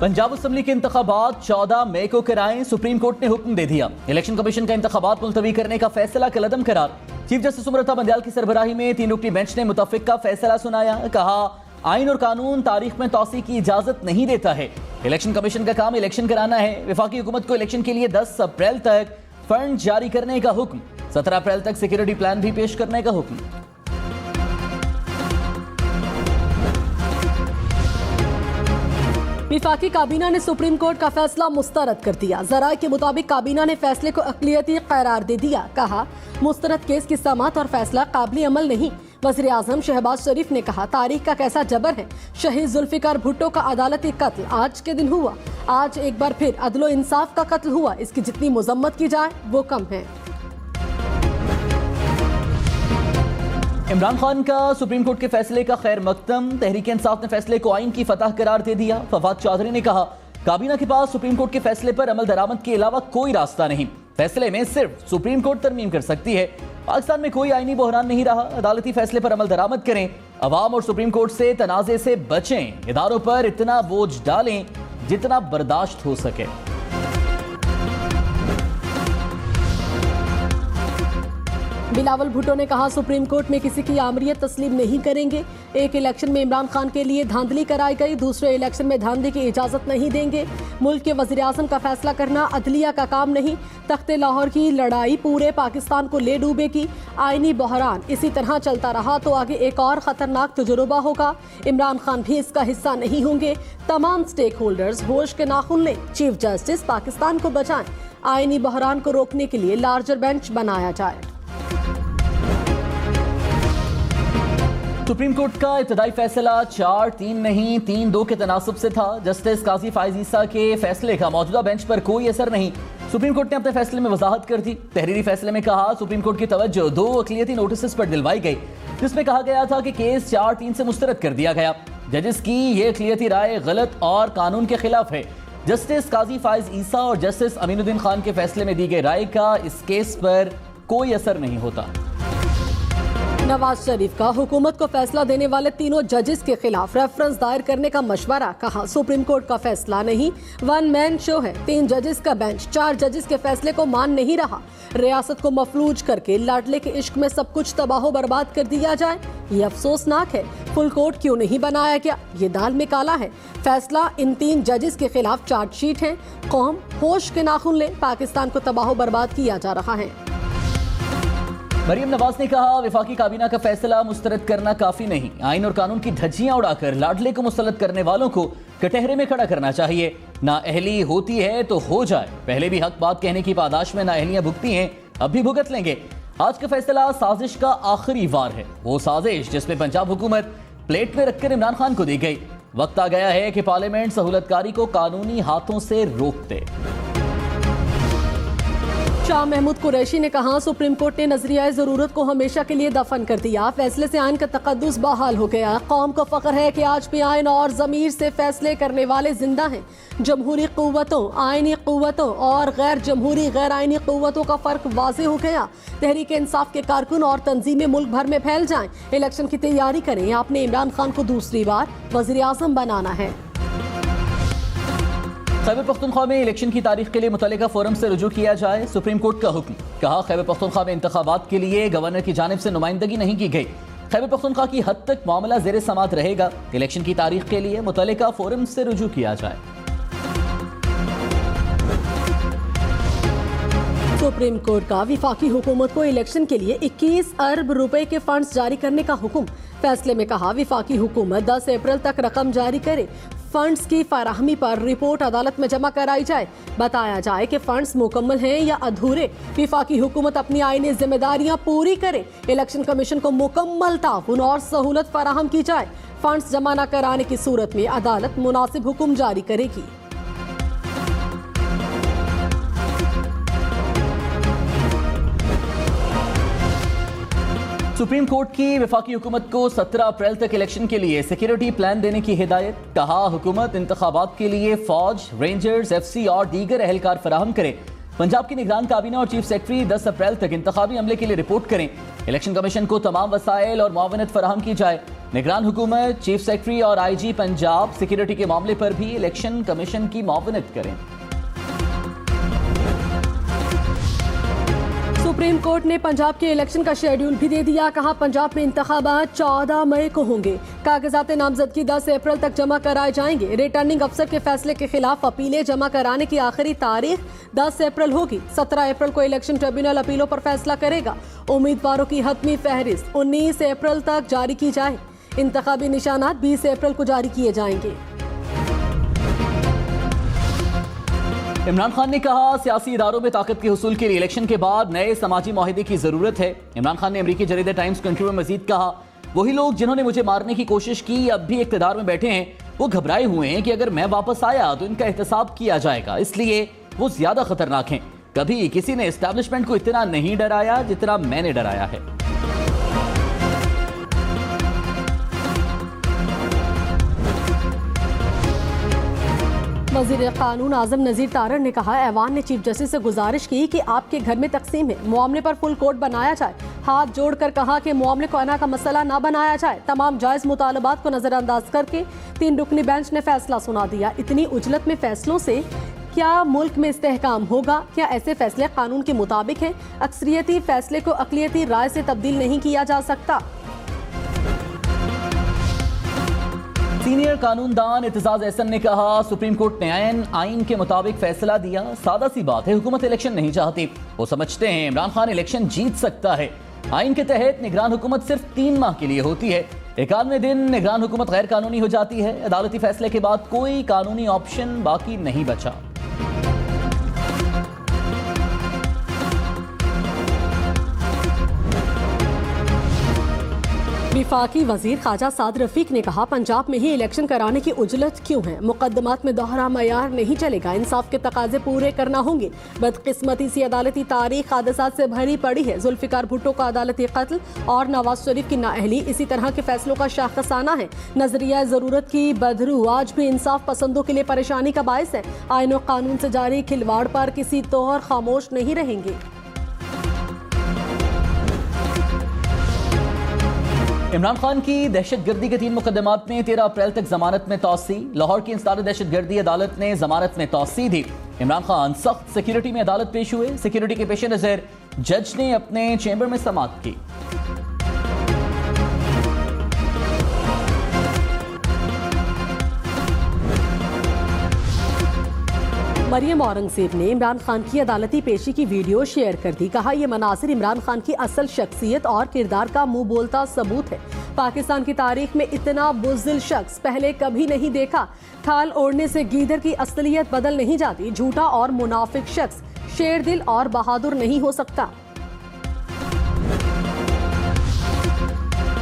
Punjab assembly के इंतखाबात 14 मई को कराएं, सुप्रीम कोर्ट ने हुक्म दे दिया। इलेक्शन कमीशन का इंतखाबात मुलतवी करने का फैसला कलअदम करार। चीफ जस्टिस उमरता बंदयाल की सरबराही में 3 रुकनी बेंच ने मुतफिक का फैसला सुनाया। कहा, आइन और कानून तारीख में तौसी की इजाजत नहीं देता है। इलेक्शन कमीशन का काम इलेक्शन कराना है। वफाकी हुकूमत को इलेक्शन के लिए 10 अप्रैल तक फंड जारी करने का हुक्म। 17 अप्रैल तक सिक्योरिटी प्लान भी पेश करने का हुक्म। विफाकी काबीना ने सुप्रीम कोर्ट का फैसला मुस्तरद कर दिया। जराये के मुताबिक काबीना ने फैसले को अक़लियती करार दे दिया। कहा, मुस्तरद केस की समाअत और फैसला काबिल अमल नहीं। वज़ीर आज़म शहबाज शरीफ ने कहा, तारीख का कैसा जबर है। शहीद जुल्फ़िकार भुट्टो का अदालती कत्ल आज के दिन हुआ। आज एक बार फिर अदलो इंसाफ का कत्ल हुआ। इसकी जितनी मुज़म्मत की जाए वो कम है। इमरान खान का सुप्रीम कोर्ट के फैसले का खैर मकदम। तहरीक इंसाफ ने फैसले को आइन की फतह करार दे दिया। फवाद चौधरी ने कहा, काबीना के पास सुप्रीम कोर्ट के फैसले पर अमल दरामद के अलावा कोई रास्ता नहीं। फैसले में सिर्फ सुप्रीम कोर्ट तरमीम कर सकती है। पाकिस्तान में कोई आईनी बहरान नहीं रहा। अदालती फैसले पर अमल दरामद करें। अवाम और सुप्रीम कोर्ट से तनाज़े से बचें। इदारों पर इतना बोझ डालें जितना बर्दाश्त हो सके। बिलावल भुट्टो ने कहा, सुप्रीम कोर्ट में किसी की आमरीत तस्लीम नहीं करेंगे। एक इलेक्शन में इमरान खान के लिए धांधली कराई गई, दूसरे इलेक्शन में धांधली की इजाजत नहीं देंगे। मुल्क के वज़ीर आज़म का फैसला करना अदलिया का काम नहीं। तख्ते लाहौर की लड़ाई पूरे पाकिस्तान को ले डूबेगी। आईनी बहरान इसी तरह चलता रहा तो आगे एक और खतरनाक तजुर्बा होगा। इमरान खान भी इसका हिस्सा नहीं होंगे। तमाम स्टेक होल्डर्स होश के नाखून लें। चीफ जस्टिस पाकिस्तान को बचाएं। आईनी बहरान को रोकने के लिए लार्जर बेंच बनाया जाए। सुप्रीम कोर्ट का इब्तदाई फैसला 4-3 नहीं 3-2 के तनासब से था। जस्टिस काजी फाइज ईसा के फैसले का मौजूदा बेंच पर कोई असर नहीं। सुप्रीम कोर्ट ने अपने फैसले में वजाहत कर दी। तहरीरी फैसले में कहा, सुप्रीम कोर्ट की तवज्जो 2 अक़लियती नोटिस पर दिलवाई गई, जिसमें कहा गया था कि केस 4-3 से मुस्तरद कर दिया गया। जजिस की यह अक़लियती राय गलत और कानून के खिलाफ है। जस्टिस काजी फाइज ईसा और जस्टिस अमीनुद्दीन खान के फैसले में दी गई राय का इस केस पर कोई असर नहीं होता। नवाज शरीफ का हुकूमत को फैसला देने वाले तीनों जजेस के खिलाफ रेफरेंस दायर करने का मशवरा। कहा, सुप्रीम कोर्ट का फैसला नहीं, 1 मैन शो है। 3 जजेस का बेंच 4 जजेस के फैसले को मान नहीं रहा। रियासत को मफलूज करके लाडले के इश्क में सब कुछ तबाह बर्बाद कर दिया जाए, ये अफसोसनाक है। फुल कोर्ट क्यों नहीं बनाया गया, ये दाल में काला है। फैसला इन 3 जजेस के खिलाफ चार्जशीट है। कौम होश के नाखून ले, पाकिस्तान को तबाह बर्बाद किया जा रहा है। मरियम नवाज ने कहा, वफाकी काबीना का फैसला मुस्तरद करना काफी नहीं। आइन और कानून की धज्जियां उड़ाकर लाडले को मुसल्लत करने वालों को कटहरे में खड़ा करना चाहिए। ना अहली होती है तो हो जाए। पहले भी हक बात कहने की पादाश में ना अहलियां भुगती हैं, अब भी भुगत लेंगे। आज का फैसला साजिश का आखिरी वार है। वो साजिश जिसमें पंजाब हुकूमत प्लेट में रखकर इमरान खान को दी गई। वक्त आ गया है कि पार्लियामेंट सहूलतकारी को कानूनी हाथों से रोक दे। शाह महमूद कुरैशी ने कहा, सुप्रीम कोर्ट ने नजरिया जरूरत को हमेशा के लिए दफन कर दिया। फैसले से आइन का तकद्दुस बहाल हो गया। कौम को फख्र है कि आज भी आइन और जमीर से फैसले करने वाले जिंदा हैं। जमहूरी कुव्वतों, आइनी कुव्वतों और गैर जमहूरी गैर आइनी कुव्वतों का फर्क वाज़ेह हो गया। तहरीक इंसाफ के कारकुन और तंजीमें मुल्क भर में फैल जाएं। इलेक्शन की तैयारी करें। आपने इमरान खान को दूसरी बार वज़ीर आज़म बनाना है। खैबर पख्तूनख्वा में इलेक्शन की तारीख के लिए मुतल्लिका फोरम से रुजू किया जाए, सुप्रीम कोर्ट का हुक्म। कहा, खैबर पख्तूनख्वा में इंतखाबात के लिए गवर्नर की जानिब से नुमाइंदगी नहीं की गई। खैबर पख्तूनख्वा की हद तक मामला ज़ेरे समात रहेगा। इलेक्शन की तारीख के लिए मुतल्लिका फोरम से रुजू किया जाए। सुप्रीम कोर्ट का वफाकी हुकूमत को इलेक्शन के लिए 21 अरब रुपए के फंड्स जारी करने का हुक्म। फैसले में कहा, वफाकी हुकूमत 10 अप्रैल तक रकम जारी करे। फंड्स की फराहमी पर रिपोर्ट अदालत में जमा कराई जाए। बताया जाए कि फंड्स मुकम्मल हैं या अधूरे। वफाकी हुकूमत अपनी आईनी जिम्मेदारियां पूरी करे। इलेक्शन कमीशन को मुकम्मल ताउन और सहूलत फराहम की जाए। फंड्स जमा न कराने की सूरत में अदालत मुनासिब हुक्म जारी करेगी। सुप्रीम कोर्ट की वफाकी हुकूमत को 17 अप्रैल तक इलेक्शन के लिए सिक्योरिटी प्लान देने की हिदायत। कहा, हुकूमत इंतखाबात के लिए फौज, रेंजर्स, FC और दीगर एहलकार फराहम करे। पंजाब की निगरान काबीना और चीफ सेक्रेटरी 10 अप्रैल तक इंतखाबी अमले के लिए रिपोर्ट करें। इलेक्शन कमीशन को तमाम वसाइल और मुआवनत फराहम की जाए। निगरान हुकूमत, चीफ सेक्रेटरी और IG पंजाब सिक्योरिटी के मामले पर भी इलेक्शन कमीशन की मुआवनत करें। सुप्रीम कोर्ट ने पंजाब के इलेक्शन का शेड्यूल भी दे दिया। कहा पंजाब में इंतखाबात 14 मई को होंगे। कागजात नामजदगी 10 अप्रैल तक जमा कराए जाएंगे। रिटर्निंग अफसर के फैसले के खिलाफ अपीलें जमा कराने की आखिरी तारीख 10 अप्रैल होगी। 17 अप्रैल को इलेक्शन ट्रिब्यूनल अपीलों पर फैसला करेगा। उम्मीदवारों की हतमी फहरिस्त 19 अप्रैल तक जारी की जाए। इंतखाबी निशानात 20 अप्रैल को जारी किए जाएंगे। इमरान खान ने कहा सियासी इदारों में ताकत के हुसूल के लिए इलेक्शन के बाद नए समाजी माहिदे की जरूरत है। इमरान खान ने अमरीकी जरीदे टाइम्स को इंटरव्यू में मजीद कहा, वही लोग जिन्होंने मुझे मारने की कोशिश की अब भी इख्तिदार में बैठे हैं, वो घबराए हुए हैं कि अगर मैं वापस आया तो इनका एहतसाब किया जाएगा, इसलिए वो ज्यादा खतरनाक हैं। कभी किसी ने एस्टैब्लिशमेंट को इतना नहीं डराया जितना मैंने डराया है। वज़ीर कानून आजम नज़ीर तारड़ ने कहा, ऐवान ने चीफ जस्टिस से गुजारिश की कि आपके घर में तकसीम है, मामले पर फुल कोर्ट बनाया जाए। हाथ जोड़कर कहा कि मामले को अना का मसला ना बनाया जाए। तमाम जायज़ मुतालबात को नज़रअंदाज करके 3 रुकनी बेंच ने फैसला सुना दिया। इतनी उजलत में फैसलों से क्या मुल्क में इस्तेहकाम होगा? क्या ऐसे फैसले कानून के मुताबिक हैं? अक्सरियती फैसले को अक़लियती राय से तब्दील नहीं किया जा सकता। सीनियर कानूनदान इत्तेज़ाज़ एहसन ने कहा, सुप्रीम कोर्ट ने आइन के मुताबिक फैसला दिया। सादा सी बात है, हुकूमत इलेक्शन नहीं चाहती। वो समझते हैं इमरान खान इलेक्शन जीत सकता है। आइन के तहत निगरान हुकूमत सिर्फ 3 माह के लिए होती है। 91वें दिन निगरान हुकूमत गैर कानूनी हो जाती है। अदालती फैसले के बाद कोई कानूनी ऑप्शन बाकी नहीं बचा। विफाकी वजीर ख्वाजा साद रफीक ने कहा, पंजाब में ही इलेक्शन कराने की उजलत क्यों है? मुकदमात में दोहरा मयार नहीं चलेगा। इंसाफ के तकाजे पूरे करना होंगे। बदकिस्मती सी अदालती तारीख हादसात से भरी पड़ी है। जुल्फिकार भुट्टो का अदालती कत्ल और नवाज शरीफ की नाअहली इसी तरह के फैसलों का शाखसाना है। नजरिया जरूरत की बदरू आज भी इंसाफ पसंदों के लिए परेशानी का बायस है। आईन और कानून से जारी खिलवाड़ पर किसी तौर खामोश नहीं रहेंगे। इमरान खान की दहशतगर्दी के 3 मुकदमात में 13 अप्रैल तक जमानत में तौसी। लाहौर की इंसदाद दहशतगर्दी अदालत ने जमानत में तौसी दी। इमरान खान सख्त सिक्योरिटी में अदालत पेश हुए। सिक्योरिटी के पेश नजर जज ने अपने चैम्बर में समाअत की। मरियम औरंगजेब ने इमरान खान की अदालती पेशी की वीडियो शेयर कर दी। कहा, यह मनासिर इमरान खान की असल शख्सियत और किरदार का मुंह बोलता सबूत है। पाकिस्तान की तारीख में इतना बुज़दिल शख्स पहले कभी नहीं देखा। खाल ओढ़ने से गीदड़ की असलियत बदल नहीं जाती। झूठा और मुनाफिक शख्स शेर दिल और बहादुर नहीं हो सकता।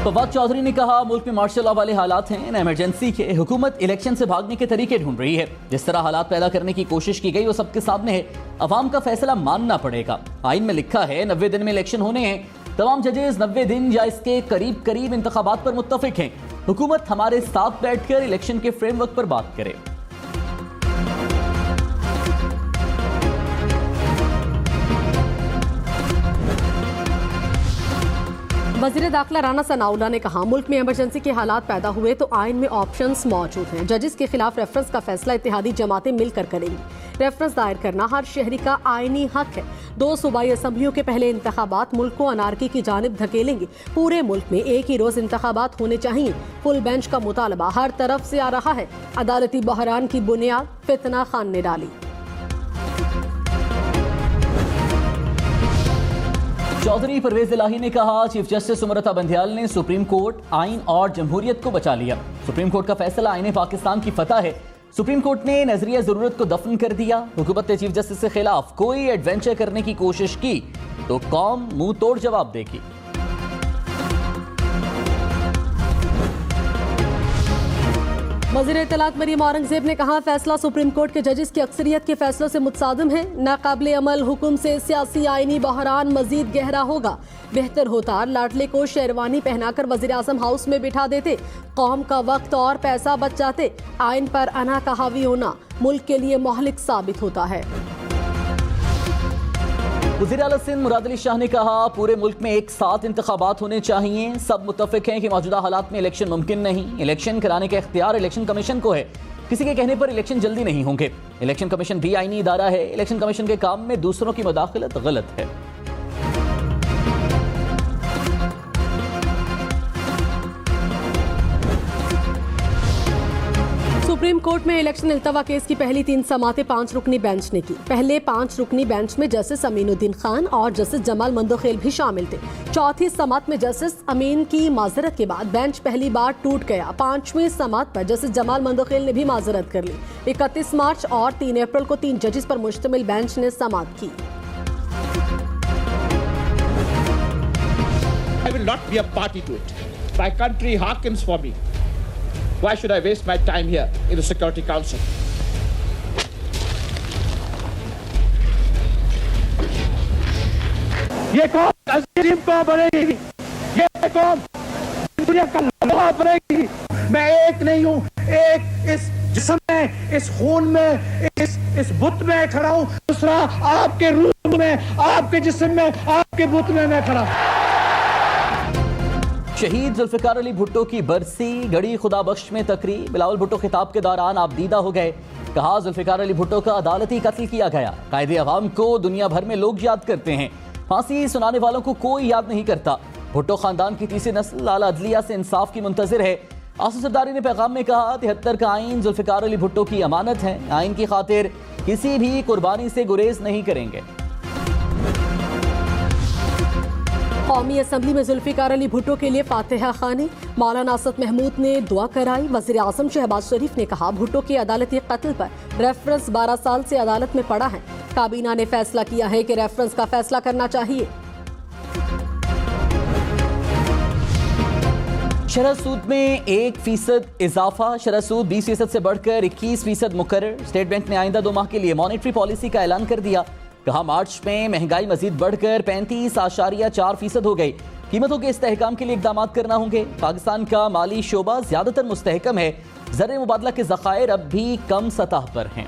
फवाद चौधरी ने कहा, मुल्क में मार्शल लॉ वाले हालात हैं, न इमरजेंसी के। हुकूमत इलेक्शन से भागने के तरीके ढूंढ रही है। जिस तरह हालात पैदा करने की कोशिश की गई वो सबके सामने है। अवाम का फैसला मानना पड़ेगा। आइन में लिखा है 90 दिन में इलेक्शन होने हैं। तमाम जजेस 90 दिन या इसके करीब करीब इंतखाबात पर मुत्तफिक हैं। हुकूमत हमारे साथ बैठकर इलेक्शन के फ्रेमवर्क पर बात करे। वज़ीर दाखिला राना सनाउल्लाह ने कहा, मुल्क में इमरजेंसी के हालात पैदा हुए तो आइन में ऑप्शंस मौजूद हैं। जजेस के खिलाफ रेफरेंस का फैसला इत्तेहादी जमातें मिलकर करेंगी। रेफरेंस दायर करना हर शहरी का आइनी हक है। 2 सूबाई असम्बलियों के पहले इंतखाबात मुल्क को अनारकी की जानिब धकेलेंगे। पूरे मुल्क में एक ही रोज इंतखाबात होने चाहिए। फुल बेंच का मुतालबा हर तरफ से आ रहा है। अदालती बहरान की बुनियाद फितना खान ने डाली। चौधरी परवेज इलाही ने कहा, चीफ जस्टिस उमरता बंदियाल ने सुप्रीम कोर्ट, आइन और जमहूरियत को बचा लिया। सुप्रीम कोर्ट का फैसला आईने पाकिस्तान की फतह है। सुप्रीम कोर्ट ने नजरिया जरूरत को दफन कर दिया। हुकूमत ने चीफ जस्टिस के खिलाफ कोई एडवेंचर करने की कोशिश की तो कौम मुंह तोड़ जवाब देगी। वज़ीर इत्तलात मरियम औरंगजेब ने कहा, फैसला सुप्रीम कोर्ट के जजेस की अक्सरियत के फैसलों से मुतसादिम है। नाकाबिले अमल हुक्म से सियासी आईनी बहरान मजीद गहरा होगा। बेहतर होता लाडले को शेरवानी पहनाकर वज़ीर आज़म हाउस में बिठा देते। कौम का वक्त और पैसा बच जाते। आइन पर अना का हावी होना मुल्क के लिए मोहलिक साबित होता है। वज़ीर आला सिंध मुराद अली शाह ने कहा पूरे मुल्क में एक साथ इंतखाबात होने चाहिए। सब मुत्तफिक हैं कि मौजूदा हालात में इलेक्शन मुमकिन नहीं। इलेक्शन कराने का इख्तियार इलेक्शन कमीशन को है। किसी के कहने पर इलेक्शन जल्दी नहीं होंगे। इलेक्शन कमीशन भी आईनी इदारा है। इलेक्शन कमीशन के काम में दूसरों की मुदाखलत गलत है। सुप्रीम कोर्ट में इलेक्शन इल्तवा केस की पहली 3 समातें 5 रुकनी बेंच ने की। पहले 5 रुकनी बेंच में जस्टिस अमीनुद्दीन खान और जस्टिस जमाल मंदोखेल भी शामिल थे। चौथी समात में जस्टिस अमीन की माजरत के बाद बेंच पहली बार टूट गया। 5वीं समात पर जस्टिस जमाल मंदोखेल ने भी माजरत कर ली। 31 मार्च और 3 अप्रैल को 3 जजेस पर मुश्तमिल बेंच ने समात की। I will not be a party to it. My country harkens for me. Why should I waste my time here in the Security Council? ये कौम अजीम कौम बनेगी, ये कौम दुनिया का लोहा बनेगी। मैं एक नहीं हूँ, एक इस जिस्म में, इस खून में, इस बुत में खड़ा हूँ। दूसरा आपके रूह में, आपके जिस्म में, आपके बुत में मैं खड़ा हूँ। शहीद जुल्फिकार अली भुट्टो की बरसी गड़ी खुदा बख्श में तकरीब। बिलावल भुट्टो खिताब के दौरान आबदीदा हो गए। कहा जुल्फिकार अली भुट्टो का अदालती कत्ल किया गया। कायदे अवाम को दुनिया भर में लोग याद करते हैं, फांसी सुनाने वालों को कोई याद नहीं करता। भुट्टो खानदान की तीसरी नस्ल आला अदलिया से इंसाफ की मुंतजिर है। आसिफ सरदारी ने पैगाम में कहा 73 का आइन जुल्फिकार अली भुट्टो की अमानत है। आइन की खातिर किसी भी कुर्बानी से गुरेज नहीं करेंगे। कौमी असम्बली में जुल्फिकार अली भुट्टो के लिए फातिहा खानी। मौलाना असद महमूद ने दुआ कराई। वज़ीर आज़म शहबाज शरीफ ने कहा भुट्टो के अदालती कत्ल पर रेफरेंस 12 साल से अदालत में पड़ा है। काबीना ने फैसला किया है कि रेफरेंस का फैसला करना चाहिए। शरह सूद में 1% इजाफा। शरह सूद 20% से बढ़कर 21% मुकर्रर। स्टेट बैंक ने आइंदा 2 माह के लिए मॉनेटरी पॉलिसी का ऐलान कर दिया। कहा मार्च में महंगाई मजीद बढ़कर 35.4% हो गई। कीमतों के इस्तेहकाम के लिए इकदाम करना होंगे। पाकिस्तान का माली शोबा ज्यादातर मुस्तहकम है। ज़र मुबादला के ज़खायर अब भी कम सतह पर हैं।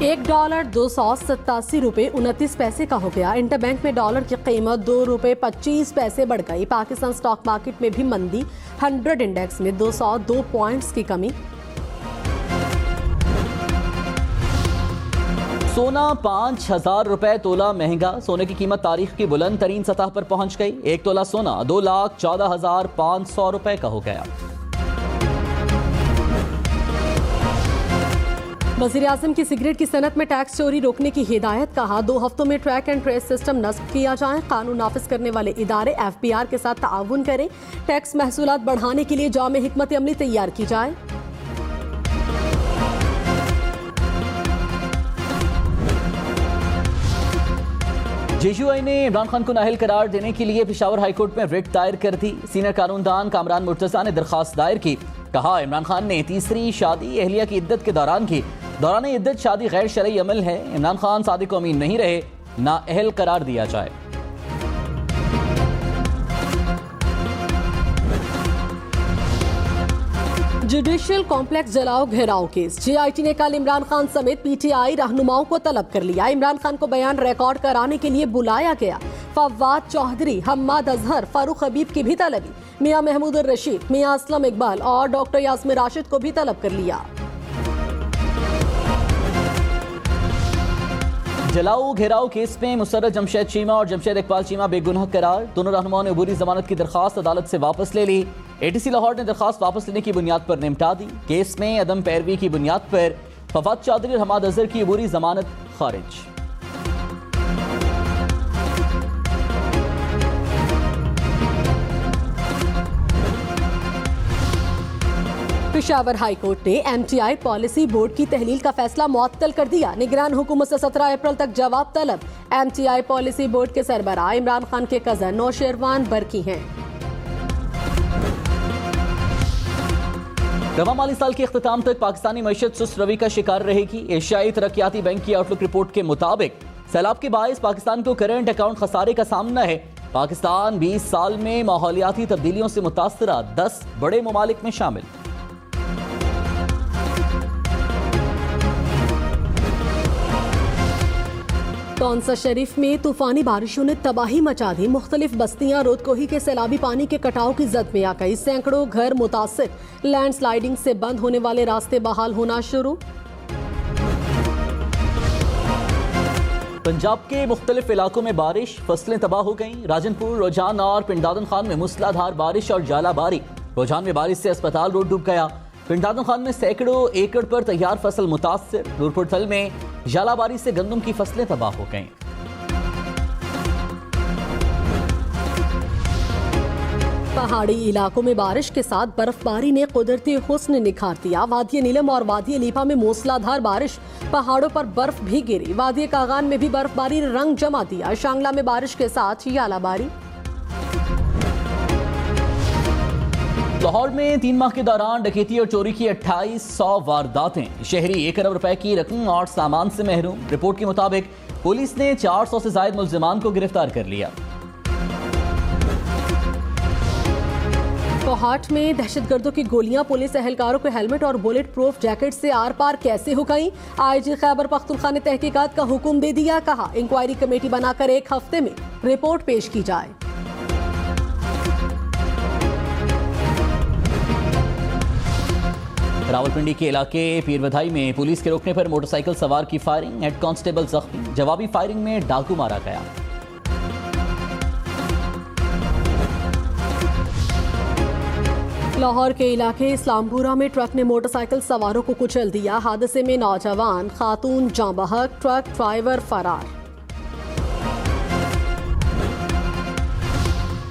$1 $287.29 का हो गया। इंटरबैंक में डॉलर की कीमत $2.25 बढ़ गई। पाकिस्तान स्टॉक मार्केट में भी मंदी। 100 इंडेक्स में 202 पॉइंट्स की कमी। सोना 5,000 रुपए तोला महंगा। सोने की कीमत तारीख की बुलंद तरीन सतह पर पहुंच गई। 1 तोला सोना 2,14,500 रुपए का हो गया। वज़ीर आज़म की सिगरेट की सनत में टैक्स चोरी रोकने की हिदायत। कहा 2 हफ्तों में ट्रैक एंड ट्रेस सिस्टम नस्ब किया जाए। कानून नाफिज करने वाले इदारे FBR के साथ ताउन करें। टैक्स महसूलात बढ़ाने के लिए जामे हिकमत अमली तैयार की जाए। JUI ने इमरान खान को नाअहल करार देने के लिए पेशावर हाईकोर्ट में रिट दायर कर दी। सीनियर कानूनदान कामरान मुर्तज़ा ने दरखास्त दायर की। कहा इमरान खान ने तीसरी शादी अहलिया की इद्दत के दौरान की। दौरान इद्दत शादी गैर शरई अमल है। इमरान खान सादिक अमीन नहीं रहे, नाअहल करार दिया जाए। जुडिशियल कॉम्प्लेक्स जलाओ घेराव केस। JIT ने कल इमरान खान समेत PTI रहनुमाओं को तलब कर लिया। इमरान खान को बयान रिकॉर्ड कराने के लिए बुलाया गया। फवाद चौधरी, हम्माद अजहर, फारूक हबीब की भी तलबी। मियां महमूद रशीद, मियां असलम इकबाल और डॉक्टर यास्मीन राशिद को भी तलब कर लिया। जलाओ घेराव केस में मुसर्रत जमशेद चीमा और जमशेद इकबाल चीमा बेगुनाह करार। दोनों रहनुमाओं ने अबूरी जमानत की दरखास्त अदालत से वापस ले ली। ATC लाहौर ने दरखास्त वापस लेने की बुनियाद पर निपटा दी। केस में अदम पैरवी की बुनियाद पर फवाद चौधरी और हम्माद अजहर की अबूरी जमानत खारिज। पेशावर हाई कोर्ट ने MTI पॉलिसी बोर्ड की तहलील का फैसला मुअत्तल कर दिया। निगरान हुकूमत से 17 अप्रैल तक जवाब तलब। MTI पॉलिसी बोर्ड के सरबराह इमरान खान के कजन नौशेरवान बरकी हैं। रवा माली साल के इख्तिताम तक पाकिस्तानी मईशत सुस्त रवि का शिकार रहेगी। एशियाई तरक्याती बैंक की आउटलुक रिपोर्ट के मुताबिक सैलाब के बायस पाकिस्तान को करंट अकाउंट खसारे का सामना है। पाकिस्तान 20 साल में माहौलियाती तब्दीलियों से मुतासरा 10 बड़े ममालिक में शामिल। कौंसा शरीफ में तूफानी बारिशों ने तबाही मचा दी। मुख्तलिफ बस्तियां रोदकोही के सैलाबी पानी के कटाव की जद में आ गई। सैकड़ों घर मुतासिर। लैंडस्लाइडिंग से बंद होने वाले रास्ते बहाल होना शुरू। पंजाब के मुख्तलिफ इलाकों में बारिश, फसलें तबाह हो गईं। राजनपुर, रोजान और पिंडादन खान में मूसलाधार बारिश और जालाबारी। रोजान में बारिश से अस्पताल रोड डूब गया। पिंडादन खान में सैकड़ों एकड़ पर तैयार फसल मुतासिर। नूरपुर थल में जालाबारी से गंदम की फसलें तबाह हो गईं। पहाड़ी इलाकों में बारिश के साथ बर्फबारी ने कुदरती हुस्न निखार दिया। वादी नीलम और वादी लीपा में मूसलाधार बारिश, पहाड़ों पर बर्फ भी गिरी। वादी कागान में भी बर्फबारी ने रंग जमा दिया। शांगला में बारिश के साथ यालाबारी। लाहौर में 3 माह के दौरान डकैती और चोरी की 2800 वारदातें। शहरी 1 अरब रुपए की रकम और सामान से महरूम। रिपोर्ट के मुताबिक पुलिस ने 400 से ज्यादा मुल्जिमान को गिरफ्तार कर लिया। कोहाट में दहशतगर्दों की गोलियां, पुलिस एहलकारों को हेलमेट और बुलेट प्रूफ जैकेट से आर पार कैसे हो गई। आईजी खैबर पख्तूनख्वा ने तहकीकात का हुक्म दे दिया। कहा इंक्वायरी कमेटी बनाकर 1 हफ्ते में रिपोर्ट पेश की जाए। रावलपिंडी के इलाके पीरवधाई में पुलिस के रोकने पर मोटरसाइकिल सवार की फायरिंग, हेड कांस्टेबल जख्मी। जवाबी फायरिंग में डाकू मारा गया। लाहौर के इलाके इस्लामपुरा में ट्रक ने मोटरसाइकिल सवारों को कुचल दिया। हादसे में नौजवान, खातून जाँ बहक, ट्रक ड्राइवर फरार।